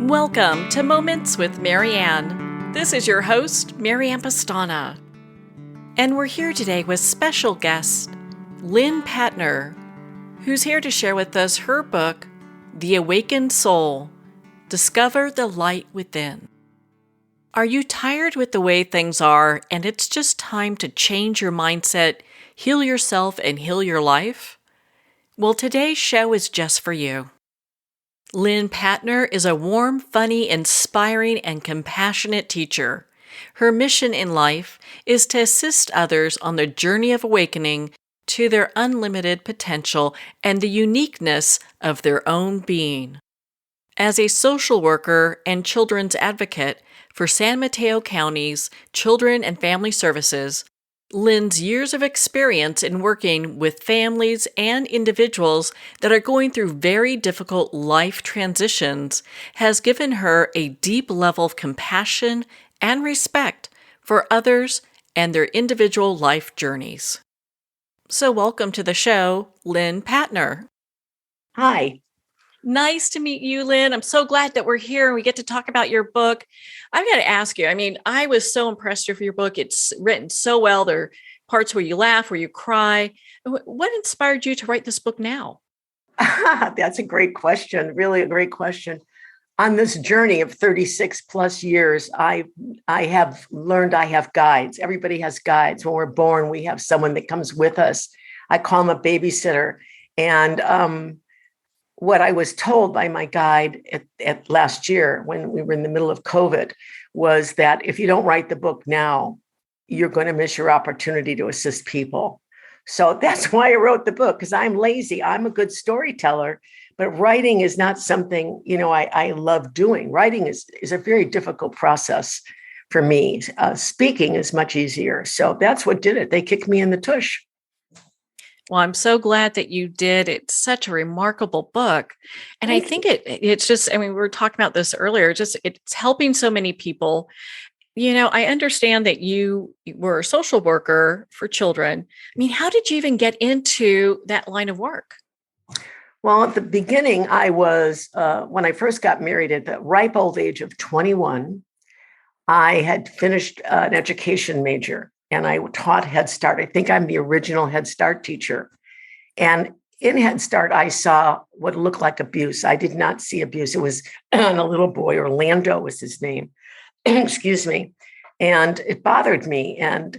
Welcome to Moments with Marianne. This is your host, Marianne Pastana. And we're here today with special guest, Lynn Patner, who's here to share with us her book, The Awakened Soul, Discover the Light Within. Are you tired with the way things are and it's just time to change your mindset, heal yourself, and heal your life? Well, today's show is just for you. Lynn Patner is a warm, funny, inspiring, and compassionate teacher. Her mission in life is to assist others on their journey of awakening to their unlimited potential and the uniqueness of their own being. As a social worker and children's advocate for San Mateo County's Children and Family Services, Lynn's years of experience in working with families and individuals that are going through very difficult life transitions has given her a deep level of compassion and respect for others and their individual life journeys. So welcome to the show, Lynn Patner. Hi. Nice to meet you, Lynn. I'm so glad that we're here and we get to talk about your book. I've got to ask you, I was so impressed with your book. It's written so well. There are parts where you laugh, where you cry. What inspired you to write this book now? That's a great question. Really a great question. On this journey of 36 plus years, I have learned I have guides. Everybody has guides. When we're born, we have someone that comes with us. I call them a babysitter. And what I was told by my guide at last year when we were in the middle of COVID was that if you don't write the book now, you're going to miss your opportunity to assist people. So that's why I wrote the book, because I'm lazy. I'm a good storyteller, but writing is not something, I love doing. Writing is a very difficult process for me. Speaking is much easier. So that's what did it. They kicked me in the tush. Well, I'm so glad that you did. It's such a remarkable book. And I think it's just, we were talking about this earlier, it's helping so many people. I understand that you were a social worker for children. How did you even get into that line of work? Well, at the beginning, I was, when I first got married at the ripe old age of 21, I had finished an education major. And I taught Head Start. I think I'm the original Head Start teacher. And in Head Start, I saw what looked like abuse. I did not see abuse. It was on a little boy, Orlando was his name. Excuse me. And it bothered me. And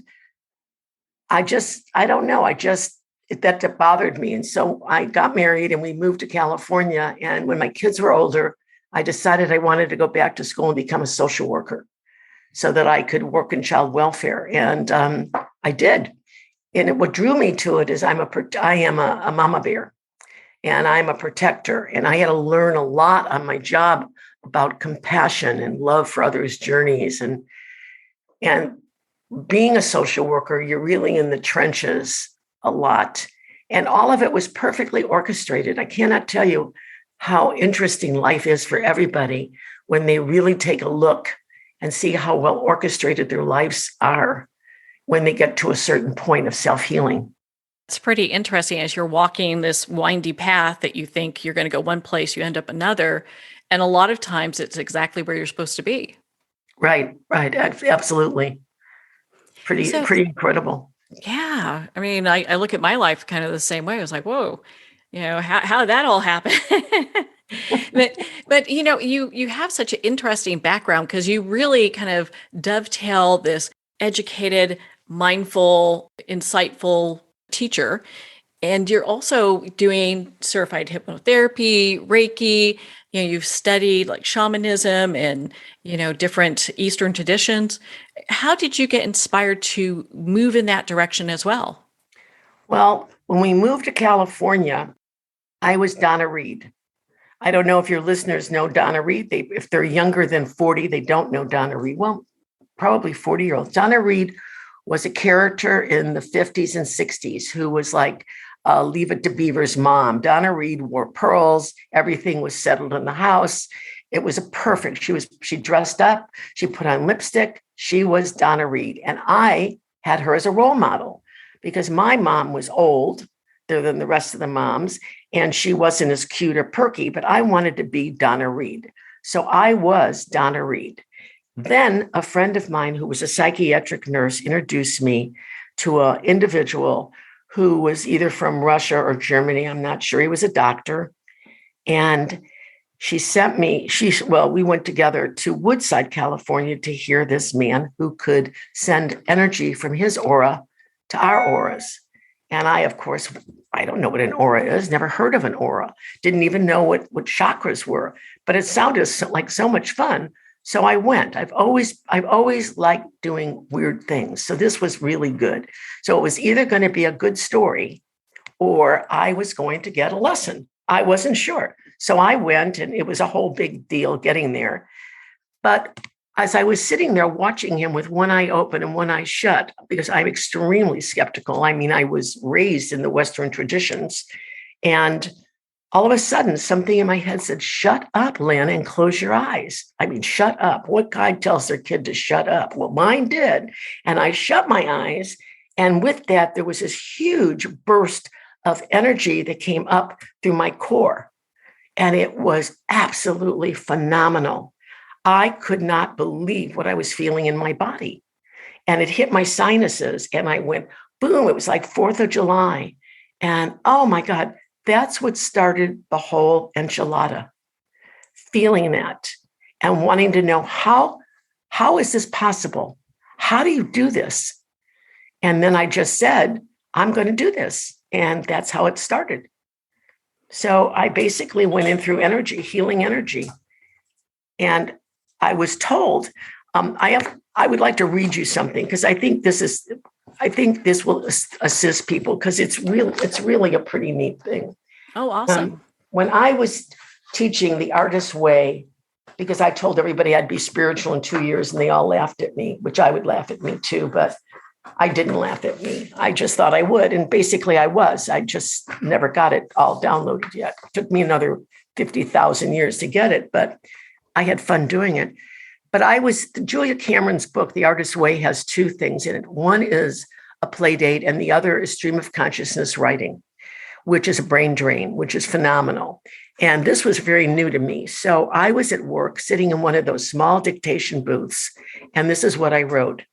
that bothered me. And so I got married and we moved to California. And when my kids were older, I decided I wanted to go back to school and become a social worker, so that I could work in child welfare. And I did. And what drew me to it is I am a mama bear and I'm a protector. And I had to learn a lot on my job about compassion and love for others' journeys. And being a social worker, you're really in the trenches a lot. And all of it was perfectly orchestrated. I cannot tell you how interesting life is for everybody when they really take a look and see how well orchestrated their lives are when they get to a certain point of self-healing. It's pretty interesting as you're walking this windy path that you think you're going to go one place, you end up another. And a lot of times it's exactly where you're supposed to be. Right. Absolutely. Pretty incredible. Yeah. I look at my life kind of the same way. I was like, whoa, how did that all happen? But you have such an interesting background because you really kind of dovetail this educated, mindful, insightful teacher. And you're also doing certified hypnotherapy, Reiki. You've studied like shamanism and, different Eastern traditions. How did you get inspired to move in that direction as well? Well, when we moved to California, I was Donna Reed. I don't know if your listeners know Donna Reed. If they're younger than 40, they don't know Donna Reed. Well, probably 40-year-olds. Donna Reed was a character in the 50s and 60s who was like Leave It to Beaver's mom. Donna Reed wore pearls. Everything was settled in the house. It was she dressed up. She put on lipstick. She was Donna Reed. And I had her as a role model because my mom was older than the rest of the moms. And she wasn't as cute or perky, but I wanted to be Donna Reed. So I was Donna Reed. Then a friend of mine who was a psychiatric nurse introduced me to an individual who was either from Russia or Germany. I'm not sure. He was a doctor. And she sent me, we went together to Woodside, California to hear this man who could send energy from his aura to our auras. And I, of course, I don't know what an aura is, never heard of an aura, didn't even know what chakras were, but it sounded like so much fun. So I went. I've always liked doing weird things. So this was really good. So it was either going to be a good story or I was going to get a lesson. I wasn't sure. So I went, and it was a whole big deal getting there. But as I was sitting there watching him with one eye open and one eye shut, because I'm extremely skeptical. I mean, I was raised in the Western traditions. And all of a sudden, something in my head said, shut up, Lynn, and close your eyes. I mean, shut up. What guy tells their kid to shut up? Well, mine did. And I shut my eyes. And with that, there was this huge burst of energy that came up through my core. And it was absolutely phenomenal. I could not believe what I was feeling in my body. And it hit my sinuses and I went, boom, it was like 4th of July. And oh my God, that's what started the whole enchilada, feeling that and wanting to know how is this possible? How do you do this? And then I just said, I'm going to do this. And that's how it started. So I basically went in through energy, healing energy. And I was told, I would like to read you something because I think this will assist people because it's really a pretty neat thing. Oh, awesome. When I was teaching the artist's way, because I told everybody I'd be spiritual in 2 years and they all laughed at me, which I would laugh at me too, but I didn't laugh at me. I just thought I would. And basically I was. I just never got it all downloaded yet. It took me another 50,000 years to get it, but I had fun doing it. But Julia Cameron's book, The Artist's Way, has two things in it. One is a play date and the other is stream of consciousness writing, which is a brain drain, which is phenomenal. And this was very new to me. So I was at work sitting in one of those small dictation booths. And this is what I wrote.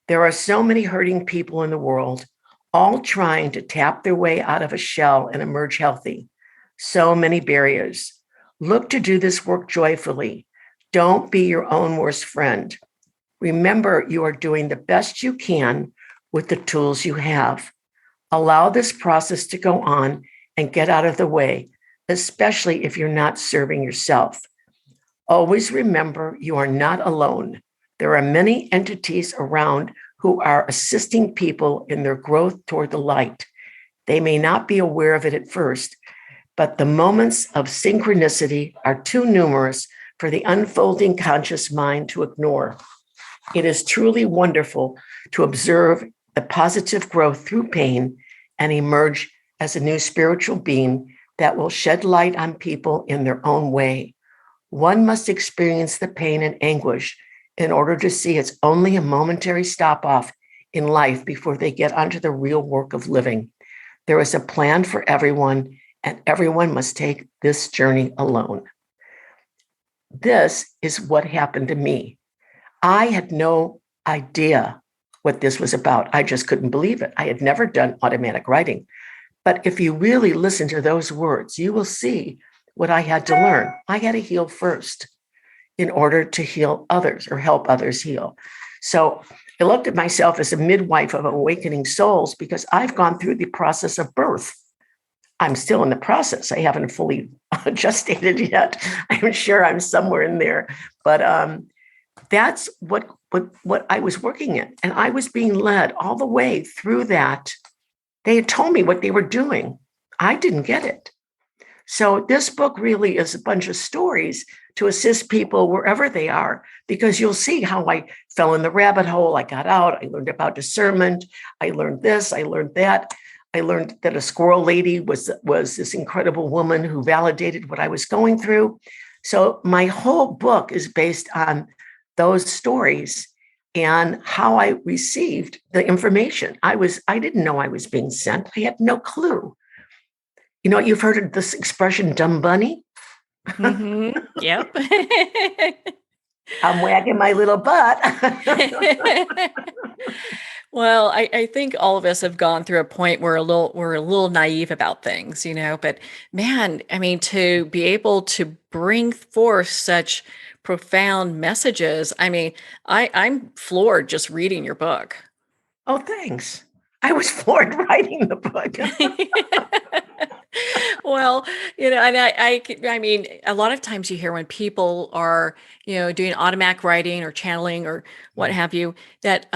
There are so many hurting people in the world, all trying to tap their way out of a shell and emerge healthy. So many barriers. Look to do this work joyfully. Don't be your own worst friend. Remember, you are doing the best you can with the tools you have. Allow this process to go on and get out of the way, especially if you're not serving yourself. Always remember you are not alone. There are many entities around who are assisting people in their growth toward the light. They may not be aware of it at first, but the moments of synchronicity are too numerous for the unfolding conscious mind to ignore. It is truly wonderful to observe the positive growth through pain and emerge as a new spiritual being that will shed light on people in their own way. One must experience the pain and anguish in order to see it's only a momentary stop-off in life before they get onto the real work of living. There is a plan for everyone, and everyone must take this journey alone. This is what happened to me. I had no idea what this was about. I just couldn't believe it. I had never done automatic writing. But if you really listen to those words, you will see what I had to learn. I had to heal first in order to heal others or help others heal. So I looked at myself as a midwife of awakening souls because I've gone through the process of birth. I'm still in the process. I haven't fully gestated yet. I'm sure I'm somewhere in there. But that's what I was working in. And I was being led all the way through that. They had told me what they were doing. I didn't get it. So this book really is a bunch of stories to assist people wherever they are, because you'll see how I fell in the rabbit hole. I got out. I learned about discernment. I learned this. I learned that. I learned that a squirrel lady was this incredible woman who validated what I was going through. So my whole book is based on those stories and how I received the information. I didn't know I was being sent. I had no clue. You know, you've heard of this expression, dumb bunny? Mm-hmm. Yep. I'm wagging my little butt. Well, I think all of us have gone through a point where we're a little naive about things, but man, I mean, to be able to bring forth such profound messages, I mean, I'm floored just reading your book. Oh, thanks. I was floored writing the book. Well, and I mean, a lot of times you hear when people are, doing automatic writing or channeling or what have you, that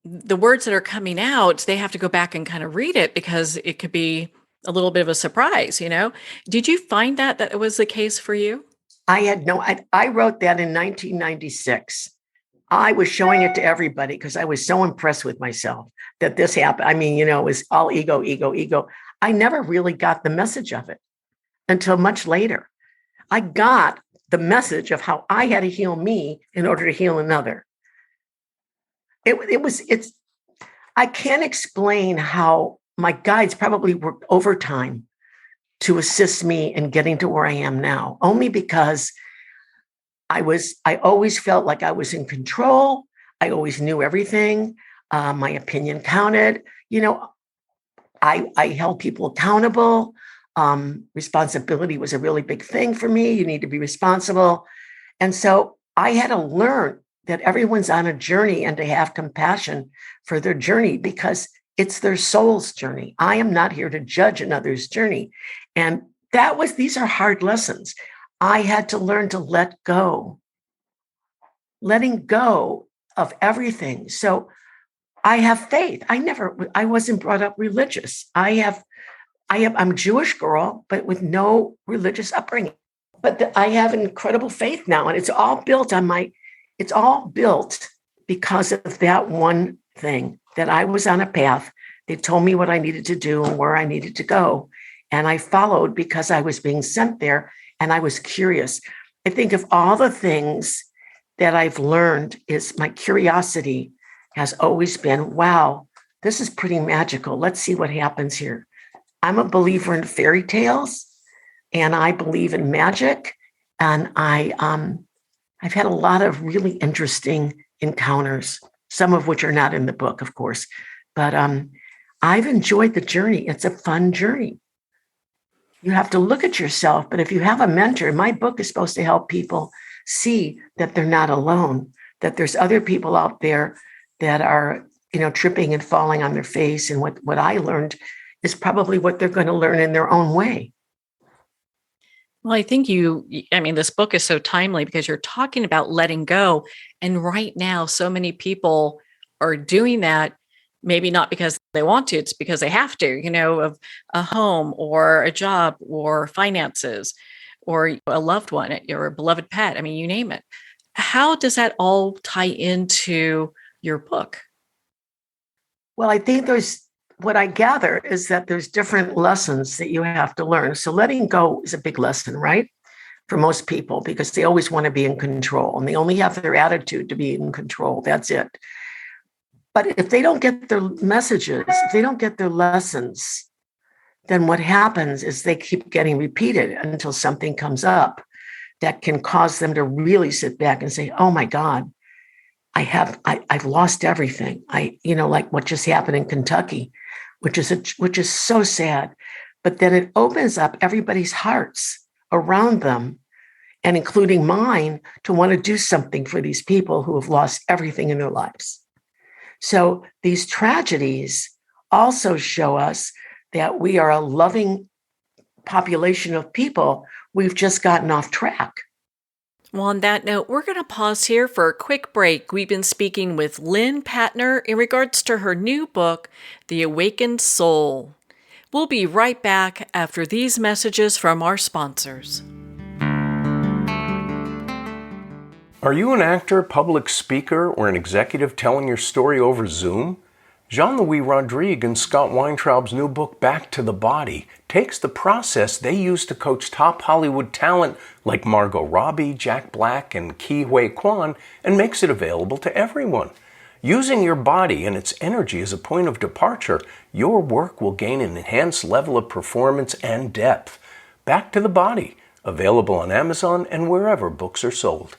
the words that are coming out, they have to go back and kind of read it because it could be a little bit of a surprise. Did you find that was the case for you? I wrote that in 1996. I was showing it to everybody because I was so impressed with myself that this happened. I mean, it was all ego, ego, ego. I never really got the message of it until much later. I got the message of how I had to heal me in order to heal another. I can't explain how my guides probably worked overtime to assist me in getting to where I am now, only because I always felt like I was in control. I always knew everything. My opinion counted. I held people accountable. Responsibility was a really big thing for me. You need to be responsible. And so I had to learn that everyone's on a journey and to have compassion for their journey because it's their soul's journey. I am not here to judge another's journey. And these are hard lessons. I had to learn to let go, letting go of everything. So I have faith. I wasn't brought up religious. I'm a Jewish girl, but with no religious upbringing. But I have incredible faith now. And it's all built because of that one thing that I was on a path. They told me what I needed to do and where I needed to go. And I followed because I was being sent there and I was curious. I think of all the things that I've learned is my curiosity has always been, wow, this is pretty magical. Let's see what happens here. I'm a believer in fairy tales and I believe in magic. And I've had a lot of really interesting encounters, some of which are not in the book, of course, but I've enjoyed the journey. It's a fun journey. You have to look at yourself, but if you have a mentor, my book is supposed to help people see that they're not alone, that there's other people out there that are, tripping and falling on their face. And what I learned is probably what they're going to learn in their own way. Well, I think this book is so timely because you're talking about letting go. And right now, so many people are doing that, maybe not because they want to, it's because they have to, of a home or a job or finances or a loved one or a beloved pet. I mean, you name it. How does that all tie into your book? Well, I think what I gather is that there's different lessons that you have to learn. So letting go is a big lesson, right? For most people, because they always want to be in control and they only have their attitude to be in control. That's it. But if they don't get their messages, if they don't get their lessons, then what happens is they keep getting repeated until something comes up that can cause them to really sit back and say, oh my God, I've lost everything. Like what just happened in Kentucky, which is so sad. But then it opens up everybody's hearts around them, and including mine, to want to do something for these people who have lost everything in their lives. So these tragedies also show us that we are a loving population of people. We've just gotten off track. Well, on that note, we're going to pause here for a quick break. We've been speaking with Lynn Patner in regards to her new book, The Awakened Soul. We'll be right back after these messages from our sponsors. Are you an actor, public speaker, or an executive telling your story over Zoom? Jean-Louis Rodrigue and Scott Weintraub's new book, Back to the Body, takes the process they use to coach top Hollywood talent like Margot Robbie, Jack Black, and Ke Huy Quan and makes it available to everyone. Using your body and its energy as a point of departure, your work will gain an enhanced level of performance and depth. Back to the Body, Available on Amazon and wherever books are sold.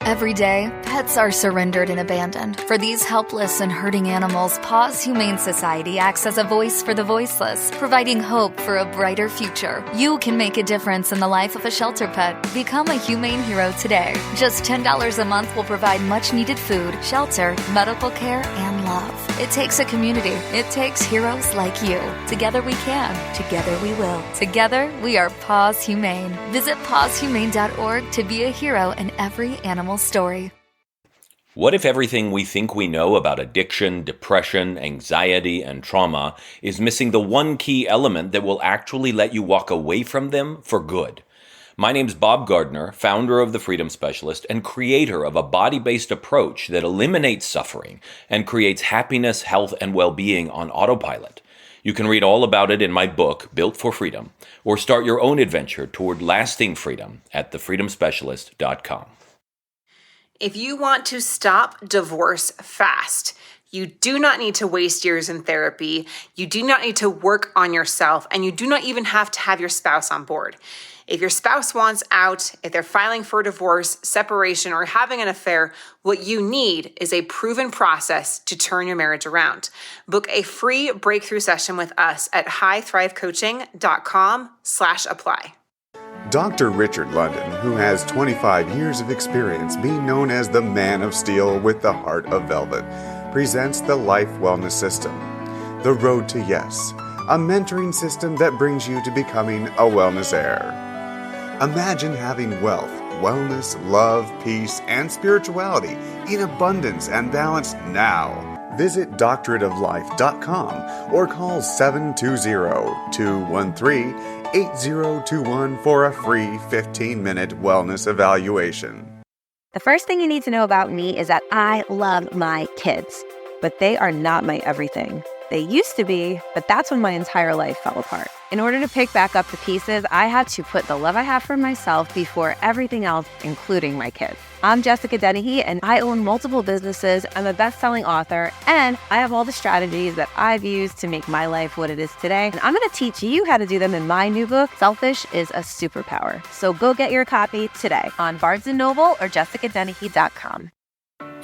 Every day, pets are surrendered and abandoned. For these helpless and hurting animals, Paws Humane Society acts as a voice for the voiceless, providing hope for a brighter future. You can make a difference in the life of a shelter pet. Become a humane hero today. Just $10 a month will provide much-needed food, shelter, medical care, and love. It takes a community. It takes heroes like you. Together we can. Together we will. Together we are Paws Humane. Visit pawshumane.org to be a hero in every animal story. What if everything we think we know about addiction, depression, anxiety, and trauma is missing the one key element that will actually let you walk away from them for good? My name's Bob Gardner, founder of The Freedom Specialist and creator of a body-based approach that eliminates suffering and creates happiness, health, and well-being on autopilot. You can read all about it in my book, Built for Freedom, or start your own adventure toward lasting freedom at thefreedomspecialist.com. If you want to stop divorce fast, you do not need to waste years in therapy. You do not need to work on yourself, and you do not even have to have your spouse on board. If your spouse wants out, if they're filing for divorce, separation, or having an affair, what you need is a proven process to turn your marriage around. Book a free breakthrough session with us at highthrivecoaching.com/apply. Dr. Richard London, who has 25 years of experience being known as the Man of Steel with the Heart of Velvet, presents the Life Wellness System, The Road to Yes, a mentoring system that brings you to becoming a wellness heir. Imagine having wealth, wellness, love, peace, and spirituality in abundance and balance now. Visit doctorateoflife.com or call 720-213-8021 for a free 15-minute wellness evaluation. The first thing you need to know about me is that I love my kids, but they are not my everything. They used to be, but that's when my entire life fell apart. In order to pick back up the pieces, I had to put the love I have for myself before everything else, including my kids. I'm Jessica Dennehy, and I own multiple businesses. I'm a best-selling author, and I have all the strategies that I've used to make my life what it is today. And I'm going to teach you how to do them in my new book, Selfish is a Superpower. So go get your copy today on Barnes & Noble or jessicadennehy.com.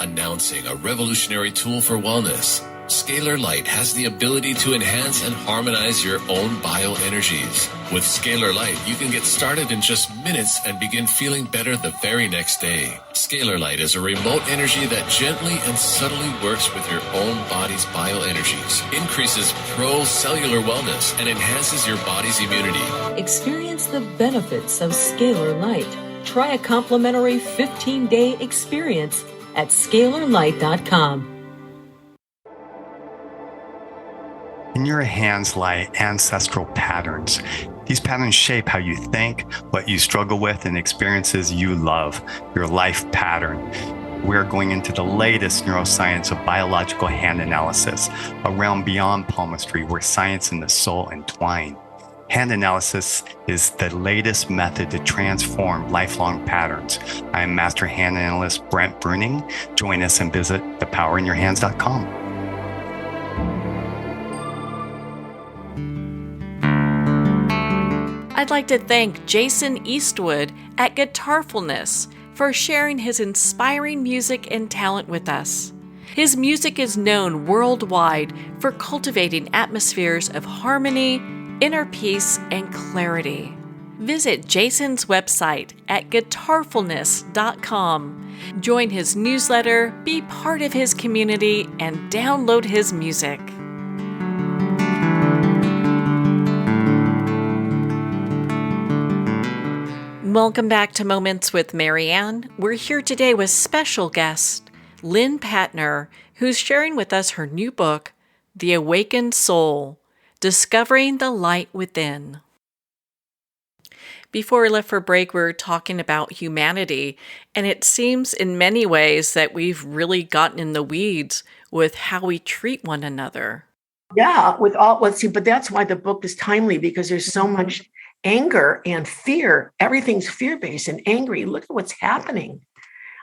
Announcing a revolutionary tool for wellness. Scalar Light has the ability to enhance and harmonize your own bioenergies. With Scalar Light, you can get started in just minutes and begin feeling better the very next day. Scalar Light is a remote energy that gently and subtly works with your own body's bioenergies, increases pro-cellular wellness, and enhances your body's immunity. Experience the benefits of Scalar Light. Try a complimentary 15-day experience at scalarlight.com. In your hands lie ancestral patterns. These patterns shape how you think, what you struggle with, and experiences you love, your life pattern. We're going into the latest neuroscience of biological hand analysis, a realm beyond palmistry where science and the soul entwine. Hand analysis is the latest method to transform lifelong patterns. I am Master Hand Analyst Brent Bruning. Join us and visit thepowerinyourhands.com. I'd like to thank Jason Eastwood at Guitarfulness for sharing his inspiring music and talent with us. His music is known worldwide for cultivating atmospheres of harmony, inner peace, and clarity. Visit Jason's website at guitarfulness.com. Join his newsletter, be part of his community, and download his music. Welcome back to Moments with Marianne. We're here today with special guest Lynn Patner, who's sharing with us her new book, The Awakened Soul, Discovering the Light Within. Before we left for break, we were talking about humanity, and it seems in many ways that we've really gotten in the weeds with how we treat one another. Yeah, but that's why the book is timely, because there's so much anger and fear. Everything's fear-based and angry. Look at what's happening.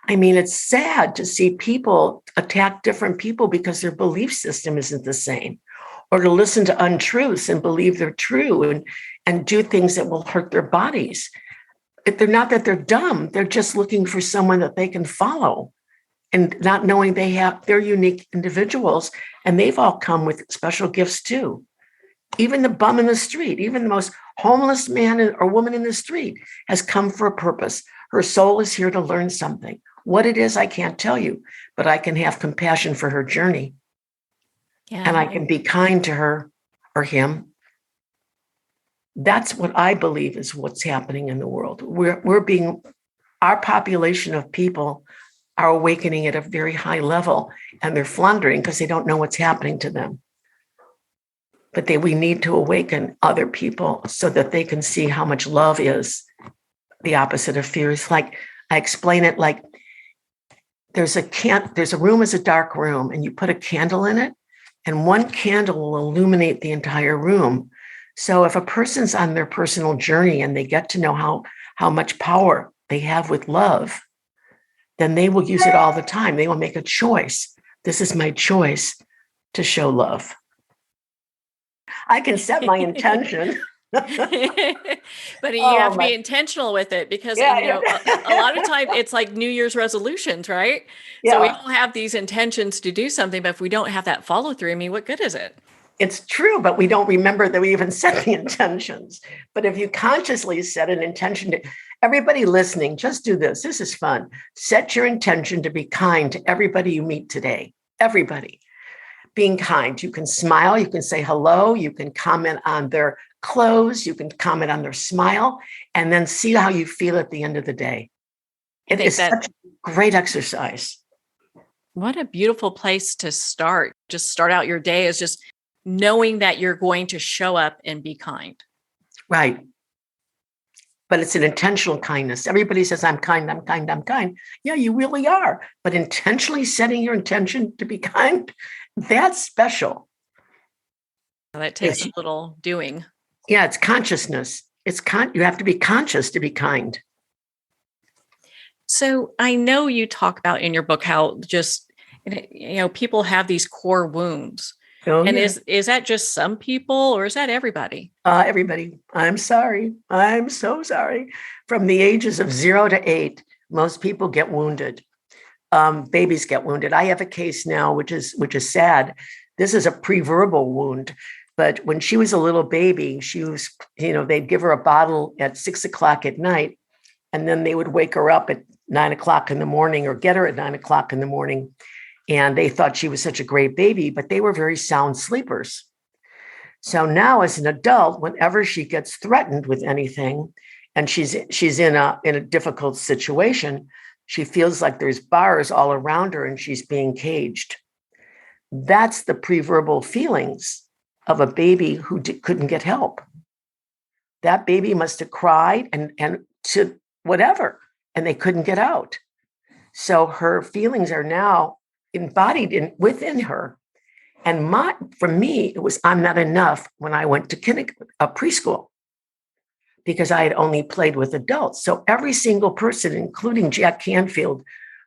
I mean, it's sad to see people attack different people because their belief system isn't the same, or to listen to untruths and believe they're true and do things that will hurt their bodies. they're not that they're dumb. They're just looking for someone that they can follow and not knowing they're unique individuals, and they've all come with special gifts too. Even the bum in the street, even the most homeless man or woman in the street has come for a purpose. Her soul is here to learn something. What it is, I can't tell you, but I can have compassion for her journey. Yeah. And I can be kind to her or him. That's what I believe is what's happening in the world. Our population of people are awakening at a very high level, and they're floundering because they don't know what's happening to them. But we need to awaken other people so that they can see how much love is the opposite of fear. It's like, I explain it like there's a room is a dark room, and you put a candle in it, and one candle will illuminate the entire room. So if a person's on their personal journey and they get to know how much power they have with love, then they will use it all the time. They will make a choice. This is my choice to show love. I can set my intention. But you have to be intentional with it, because a lot of times it's like New Year's resolutions, right? Yeah. So we all have these intentions to do something, but if we don't have that follow through, I mean, what good is it? It's true, but we don't remember that we even set the intentions. But if you consciously set an intention to everybody listening, just do this. This is fun. Set your intention to be kind to everybody you meet today. Everybody. Being kind. You can smile. You can say hello. You can comment on their clothes. You can comment on their smile, and then see how you feel at the end of the day. It is such a great exercise. What a beautiful place to start. Just start out your day as just knowing that you're going to show up and be kind. Right. But it's an intentional kindness. Everybody says, I'm kind, I'm kind, I'm kind. Yeah, you really are. But intentionally setting your intention to be kind, that's special. That takes a little doing. Yeah, it's consciousness. You have to be conscious to be kind. So I know you talk about in your book how just, people have these core wounds. Oh, and yeah. is that just some people, or is that everybody? Everybody. I'm sorry. I'm so sorry. From the ages of 0 to 8, most people get wounded. Babies get wounded. I have a case now, which is sad. This is a pre-verbal wound. But when she was a little baby, she was, they'd give her a bottle at 6 o'clock at night, and then they would wake her up at 9 o'clock in the morning, or get her at 9 o'clock in the morning. And they thought she was such a great baby, but they were very sound sleepers. So now as an adult, whenever she gets threatened with anything, and she's in a difficult situation, she feels like there's bars all around her and she's being caged. That's the pre-verbal feelings of a baby who couldn't get help. That baby must have cried and to whatever, and they couldn't get out. So her feelings are now embodied within her. And for me, it was, I'm not enough when I went to preschool, because I had only played with adults. So every single person, including Jack Canfield,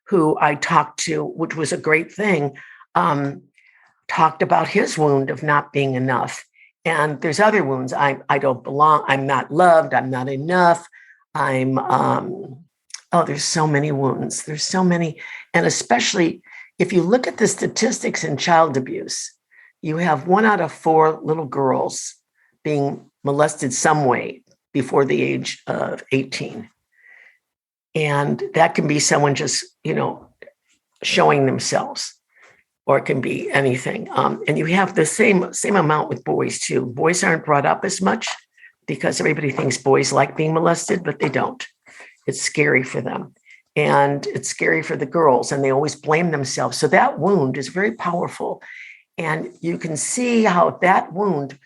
who I talked to, which was a great thing, talked about his wound of not being enough. And there's other wounds. I don't belong. I'm not loved. I'm not enough. There's so many wounds. There's so many. And especially if you look at the statistics in child abuse, you have 1 out of 4 little girls being molested some way before the age of 18. And that can be someone just, showing themselves, or it can be anything. And you have the same amount with boys too. Boys aren't brought up as much because everybody thinks boys like being molested, but they don't. It's scary for them. And it's scary for the girls, and they always blame themselves. So that wound is very powerful. And you can see how that wound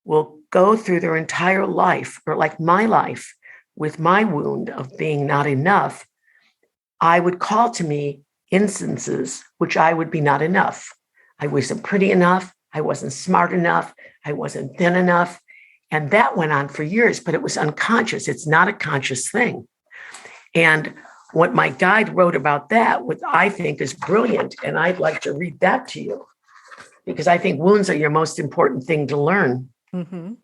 will go through their entire life, or like my life with my wound of being not enough. I would call to me instances which I would be not enough. I wasn't pretty enough. I wasn't smart enough. I wasn't thin enough. And that went on for years, but it was unconscious. It's not a conscious thing. And what my guide wrote about that, what I think is brilliant, and I'd like to read that to you, because I think wounds are your most important thing to learn. Mm-hmm.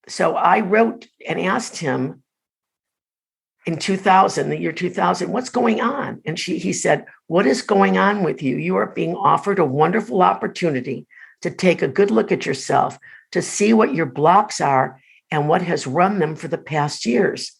So I wrote and asked him, in 2000, the year 2000, what's going on? And he said, what is going on with you? You are being offered a wonderful opportunity to take a good look at yourself, to see what your blocks are and what has run them for the past years.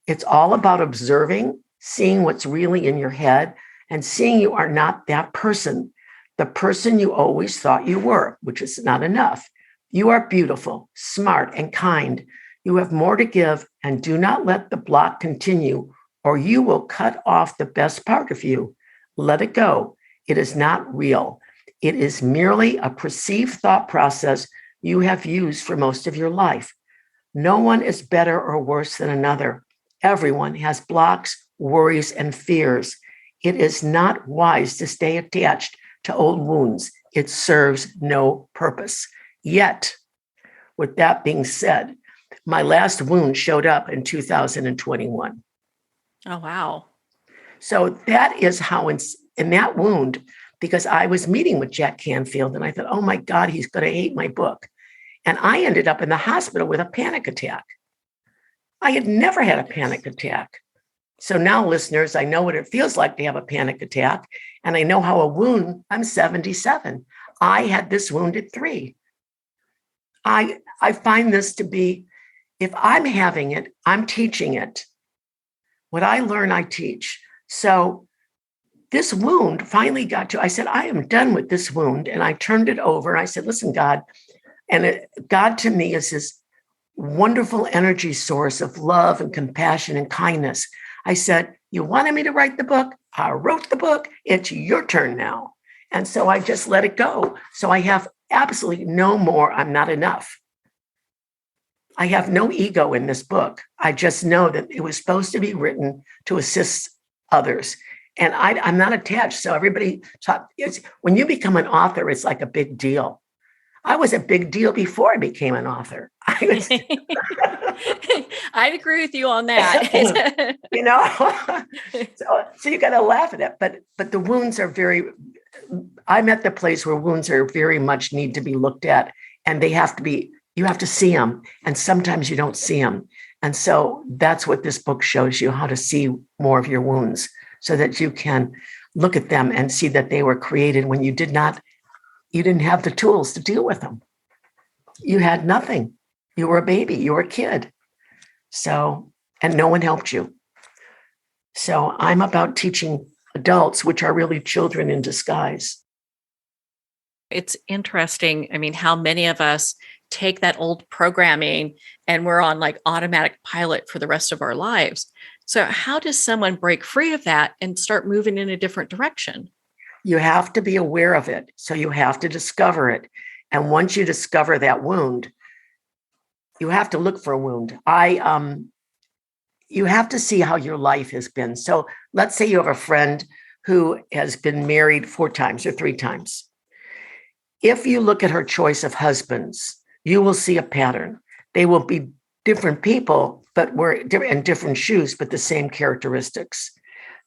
It's all about observing, seeing what's really in your head, and seeing you are not that person, the person you always thought you were, which is not enough. You are beautiful, smart, and kind. You have more to give, and do not let the block continue, or you will cut off the best part of you. Let it go. It is not real. It is merely a perceived thought process you have used for most of your life. No one is better or worse than another. Everyone has blocks, worries, and fears. It is not wise to stay attached to old wounds. It serves no purpose. Yet, with that being said, my last wound showed up in 2021. Oh, wow. So that is how in that wound, because I was meeting with Jack Canfield and I thought, oh my God, he's going to hate my book. And I ended up in the hospital with a panic attack. I had never had a panic attack. So now, listeners, I know what it feels like to have a panic attack. And I know how a wound, I'm 77. I had this wound at 3. I find this to be, if I'm having it, I'm teaching it. What I learn, I teach. So this wound finally got to, I said, I am done with this wound. And I turned it over. I said, listen, God, God to me is this wonderful energy source of love and compassion and kindness. I said, you wanted me to write the book? I wrote the book. It's your turn now. And so I just let it go. So I have absolutely no more. I'm not enough. I have no ego in this book. I just know that it was supposed to be written to assist others. And I'm not attached. So everybody, when you become an author, it's like a big deal. I was a big deal before I became an author. I'd agree with you on that. So you got to laugh at it. But the wounds are I'm at the place where wounds are very much need to be looked at, and you have to see them. And sometimes you don't see them. And so that's what this book shows you, how to see more of your wounds so that you can look at them and see that they were created when you didn't have the tools to deal with them. You had nothing. You were a baby. You were a kid. So, and no one helped you. So I'm about teaching adults, which are really children in disguise. It's interesting. I mean, how many of us take that old programming and we're on like automatic pilot for the rest of our lives. So how does someone break free of that and start moving in a different direction? You have to be aware of it. So you have to discover it. And once you discover that wound, you have to look for a wound. You have to see how your life has been. So let's say you have a friend who has been married 4 times or 3 times. If you look at her choice of husbands, you will see a pattern. They will be different people, but we're in different shoes, but the same characteristics.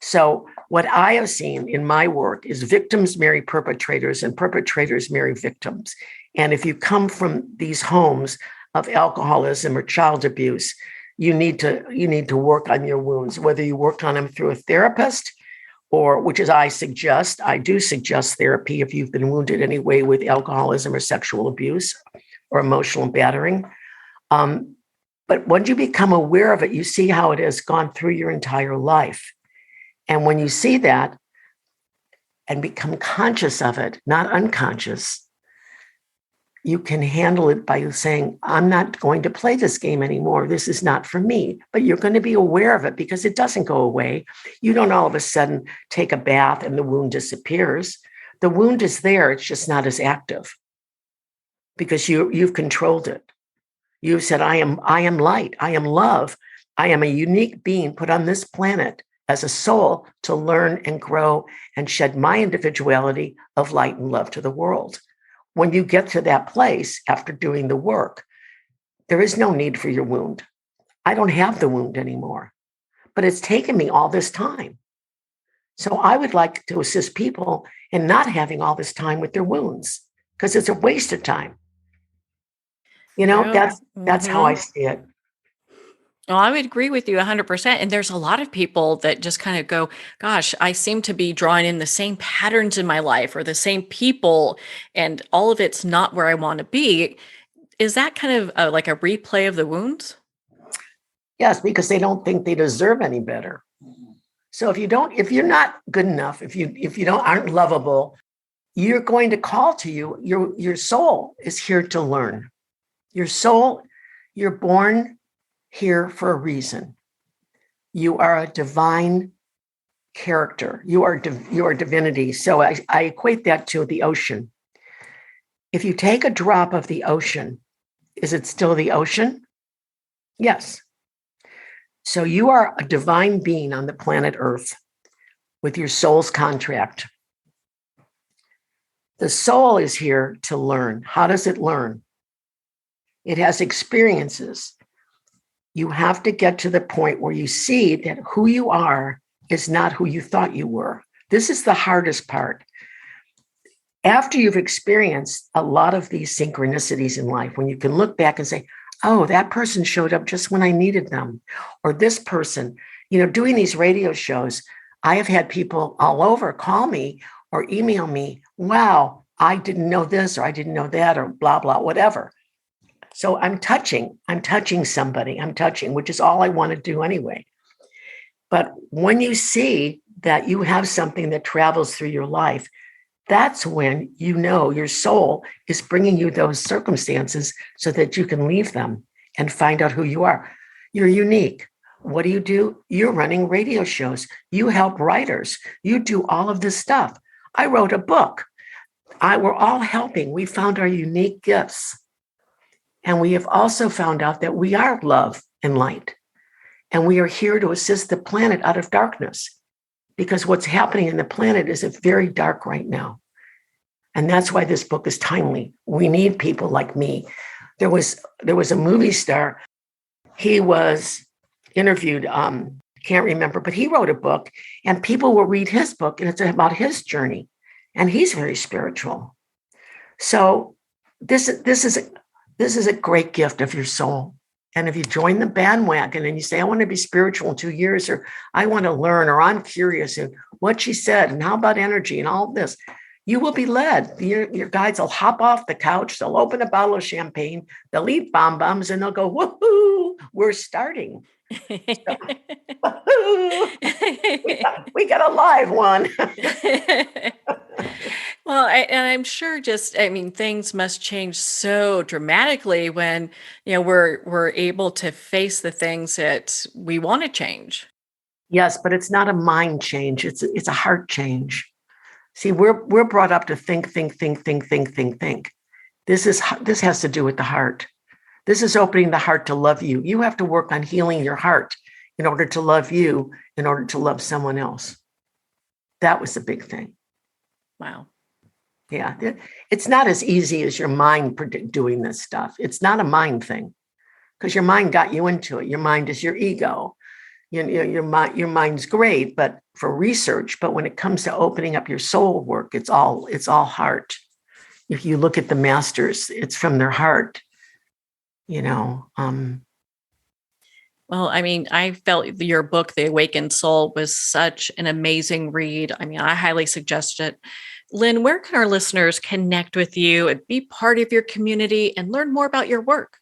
So what I have seen in my work is victims marry perpetrators and perpetrators marry victims. And if you come from these homes of alcoholism or child abuse, you need to work on your wounds, whether you work on them through a therapist or, which is I do suggest therapy if you've been wounded anyway with alcoholism or sexual abuse or emotional battering. But once you become aware of it, you see how it has gone through your entire life. And when you see that and become conscious of it, not unconscious, you can handle it by saying, I'm not going to play this game anymore. This is not for me. But you're going to be aware of it because it doesn't go away. You don't all of a sudden take a bath and the wound disappears. The wound is there. It's just not as active because you've controlled it. You've said, I am light. I am love. I am a unique being put on this planet as a soul to learn and grow and shed my individuality of light and love to the world. When you get to that place after doing the work, there is no need for your wound. I don't have the wound anymore, but it's taken me all this time. So I would like to assist people in not having all this time with their wounds because it's a waste of time. That's how I see it. Well, I would agree with you 100%. And there's a lot of people that just kind of go, gosh, I seem to be drawing in the same patterns in my life or the same people, and all of it's not where I want to be. Is that kind of like a replay of the wounds? Yes, because they don't think they deserve any better. So if you're not good enough, if you don't aren't lovable, you're going to call to you. Your soul is here to learn. Your soul, you're born here for a reason. You are a divine character. You are divinity. So I equate that to the ocean. If you take a drop of the ocean, is it still the ocean? Yes. So you are a divine being on the planet Earth with your soul's contract. The soul is here to learn. How does it learn? It has experiences. You have to get to the point where you see that who you are is not who you thought you were. This is the hardest part. After you've experienced a lot of these synchronicities in life, when you can look back and say, oh, that person showed up just when I needed them, or this person, doing these radio shows, I have had people all over call me or email me, wow, I didn't know this, or I didn't know that, or blah, blah, whatever. So I'm touching somebody, which is all I want to do anyway. But when you see that you have something that travels through your life, that's when your soul is bringing you those circumstances so that you can leave them and find out who you are. You're unique. What do? You're running radio shows. You help writers. You do all of this stuff. I wrote a book. We're all helping. We found our unique gifts. And we have also found out that we are love and light. And we are here to assist the planet out of darkness, because what's happening in the planet is very dark right now. And that's why this book is timely. We need people like me. There was a movie star. He was interviewed, can't remember, but he wrote a book, and people will read his book, and it's about his journey. And he's very spiritual. So this is a great gift of your soul. And if you join the bandwagon and you say, I want to be spiritual in 2 years, or I want to learn, or I'm curious and what she said, and how about energy and all this, you will be led. Your guides will hop off the couch. They'll open a bottle of champagne. They'll eat bonbons and they'll go, woohoo, we're starting. So, we got a live one. Well, and I'm sure things must change so dramatically when, we're able to face the things that we want to change. Yes, but it's not a mind change. It's a heart change. See, we're brought up to think. This has to do with the heart. This is opening the heart to love you. You have to work on healing your heart in order to love you, in order to love someone else. That was the big thing. Wow. Yeah, it's not as easy as your mind doing this stuff. It's not a mind thing, because your mind got you into it. Your mind is your ego. Your mind's great, but for research. But when it comes to opening up your soul work, it's all heart. If you look at the masters, it's from their heart. Well, I felt your book, The Awakened Soul, was such an amazing read. I highly suggest it. Lynn, where can our listeners connect with you and be part of your community and learn more about your work?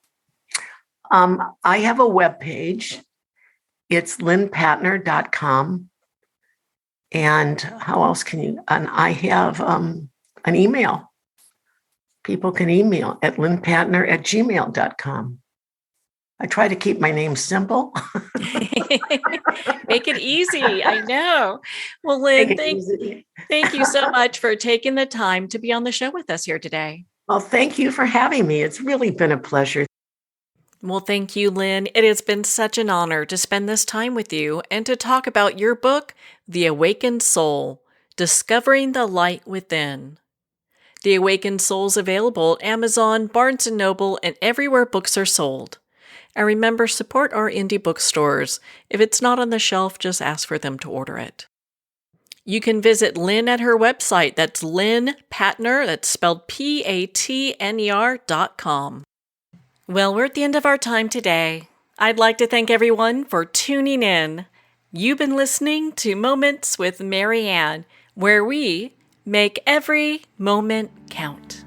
I have a webpage. It's lynnpatner.com. And how else and I have an email. People can email at lynnpatner@gmail.com. I try to keep my name simple. Make it easy. I know. Well, Lynn, thank you so much for taking the time to be on the show with us here today. Well, thank you for having me. It's really been a pleasure. Well, thank you, Lynn. It has been such an honor to spend this time with you and to talk about your book, The Awakened Soul, Discovering the Light Within. The Awakened Soul is available at Amazon, Barnes & Noble, and everywhere books are sold. And remember, support our indie bookstores. If it's not on the shelf, just ask for them to order it. You can visit Lynn at her website. That's Lynn Patner, that's spelled Patner.com. Well, we're at the end of our time today. I'd like to thank everyone for tuning in. You've been listening to Moments with Marianne, where we make every moment count.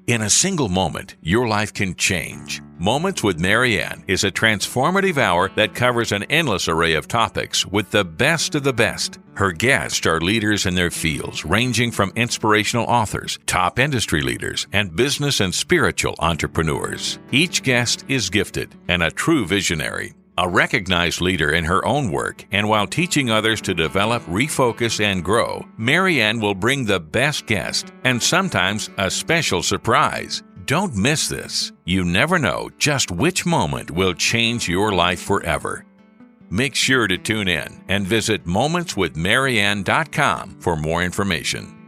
In a single moment, your life can change. Moments with Marianne is a transformative hour that covers an endless array of topics with the best of the best. Her guests are leaders in their fields, ranging from inspirational authors, top industry leaders, and business and spiritual entrepreneurs. Each guest is gifted and a true visionary. A recognized leader in her own work, and while teaching others to develop, refocus, and grow, Marianne will bring the best guest and sometimes a special surprise. Don't miss this. You never know just which moment will change your life forever. Make sure to tune in and visit momentswithmarianne.com for more information.